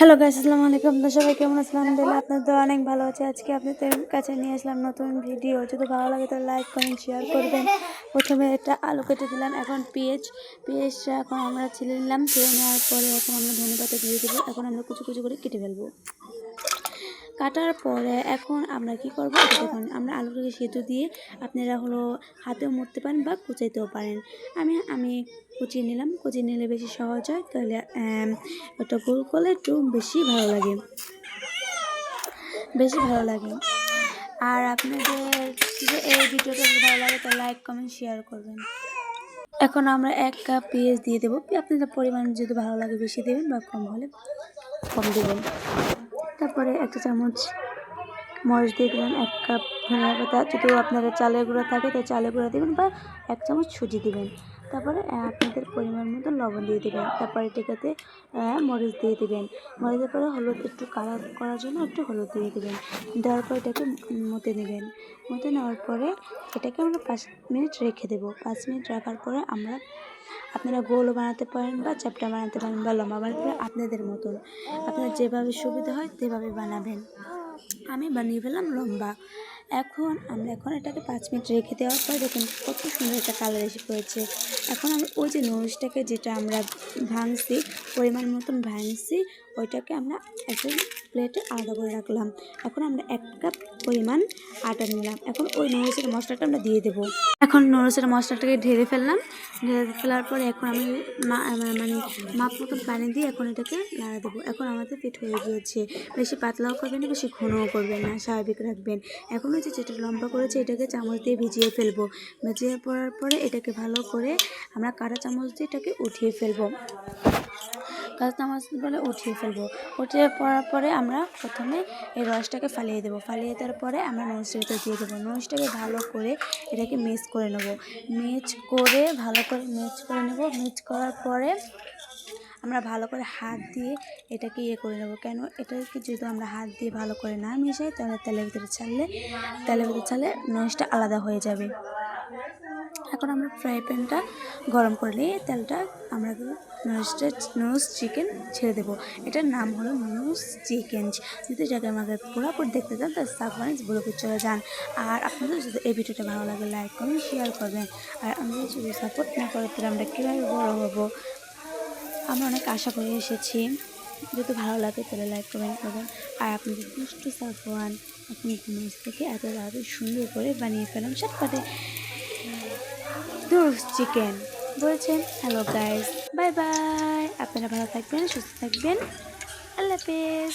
Hello guys, আসসালামু আলাইকুম। তো সবাই কেমন আছেন? আলহামদুলিল্লাহ, আপনাদের তো অনেক ভালো আছে। আজকে আপনাদের কাছে নিয়ে আসলাম নতুন ভিডিও। যদি ভালো লাগে তো লাইক কমেন্ট শেয়ার করবেন। প্রথমে এটা আলু কেটে দিলাম, এখন পেঁয়াজটা এখন আমরা ছিলে নিলাম। ছিলে নেওয়ার পরে এখন আমরা ধনেপাতা দিয়ে দেবো। এখন আমরা কুচি কুচি করে কেটে ফেলবো। কাটার পরে এখন আমরা কি করব, এটা দেখুন, আমরা আলুটাকে সেদ্ধ দিয়ে আপনারা হলো হাতেও মুড়তে পারেন বা কুচাইতেও পারেন। আমি কুচিয়ে নিলাম। কুচিয়ে নিলে বেশি সহজ হয়, তাহলে ওটা গোল করলে একটু বেশি ভালো লাগে। আর আপনাদের যদি এই ভিডিওটা ভালো লাগে তো লাইক কমেন্ট শেয়ার করবেন। এখন আমরা 1 কাপ পেঁয়াজ দিয়ে দেবো। আপনাদের পরিমাণ যদি ভালো লাগে বেশি দেবেন বা কম হলে কম দেবেন। তারপরে 1 চামচ মরিচ দিয়ে দিলাম, 1 কাপ ধনিয়া পাতা, যদি আপনাদের চালের গুঁড়া থাকে তো চালের গুঁড়া দেবেন বা 1 চামচ সুজি দেবেন। তারপরে আপনাদের পরিমাণ মতো লবণ দিয়ে দেবেন। তারপরে এটাতে মরিচ দিয়ে দেবেন। মরিচের পরে হলুদ, একটু কালার করার জন্য একটু হলুদ দিয়ে দেবেন। দেওয়ার পর এটাকে মতে নেবেন। মতে নেওয়ার পরে এটাকে আমরা 5 মিনিট রেখে দেবো। 5 মিনিট রাখার পরে আপনারা গোলও বানাতে পারেন বা চ্যাপ্টা বানাতে পারেন বা লম্বা বানাতে পারেন, আপনাদের মতন। আপনার যেভাবে সুবিধা হয় সেভাবে বানাবেন। আমি বানিয়ে ফেললাম লম্বা। এখন এটাকে 5 মিনিট রেখে দেওয়ার পর দেখুন কত সুন্দর একটা কালার এসে পড়েছে। এখন আমি ওই যে নুডলসটাকে যেটা আমরা ভাঙছি, পরিমাণ মতন ভাঙছি, ওইটাকে আমরা একটা প্লেটে আলাদা করে রাখলাম। এখন আমরা 1 কাপ পরিমাণ আটা নিলাম। এখন ওই নুডলসের মশলাটা আমরা দিয়ে দেবো। এখন নুডলসের মশলাটাকে ঢেলে ফেললাম। ঢেলে ফেলার পরে এখন আমি মাপ মতন পানি দিয়ে এখন এটাকে নাড়া দেবো। এখন আমাদের পেট হয়ে গিয়েছে। বেশি পাতলাও করবেন না, বেশি ঘনও করবেন না, স্বাভাবিক রাখবেন। এখন ওই যেটা লম্বা করেছে এটাকে চামচ দিয়ে ভিজিয়ে ফেলবো। ভিজিয়ে পড়ার পরে এটাকে ভালো করে আমরা কাঁটা চামচ দিয়ে এটাকে উঠিয়ে ফেলবো। উঠিয়ে পড়ার পরে আমরা প্রথমে এই রসটাকে ফালিয়ে দেবো। ফালিয়ে দেওয়ার পরে আমরা নুডলসটা দিয়ে দেবো। নুডলসটাকে ভালো করে এটাকে মিক্স করে নেব। মিক্স করার পরে আমরা ভালো করে হাত দিয়ে এটাকে করে নেব। কেন এটাকে যদি আমরা হাত দিয়ে ভালো করে না মিশাই তাহলে তেলের ভিতরে ছাড়লে নুডলসটা আলাদা হয়ে যাবে। এখন আমরা ফ্রাই প্যানটা গরম করে নিয়ে তেলটা আমরা নুডলস চিকেন ছেড়ে দেবো। এটার নাম হলো নুডলস চিকেন। যদি এটাকে আমাকে পুরোপুরি দেখতে চান তাহলে সাবস্ক্রাইব বলে চলে যান। আর আপনাদের যদি এই ভিডিওটা ভালো লাগে লাইক কমেন্ট শেয়ার করবেন। আর আমাদের যদি সাপোর্ট না করে তাহলে আমরা কীভাবে বড় হবো, আমরা অনেক আশা করে এসেছি। যদি ভালো লাগে তাহলে লাইক কমেন্ট করবেন। আর আপনাদের দুষ্টু সাফওয়ান এখন নুডলস থেকে এত তাড়াতাড়ি সুন্দর করে বানিয়ে ফেলাম চটপটে নুডলস চিকেন বলছেন। Hello guys, bye bye. আপনারা ভালো থাকবেন, সুস্থ থাকবেন। আল্লাহ হাফেজ।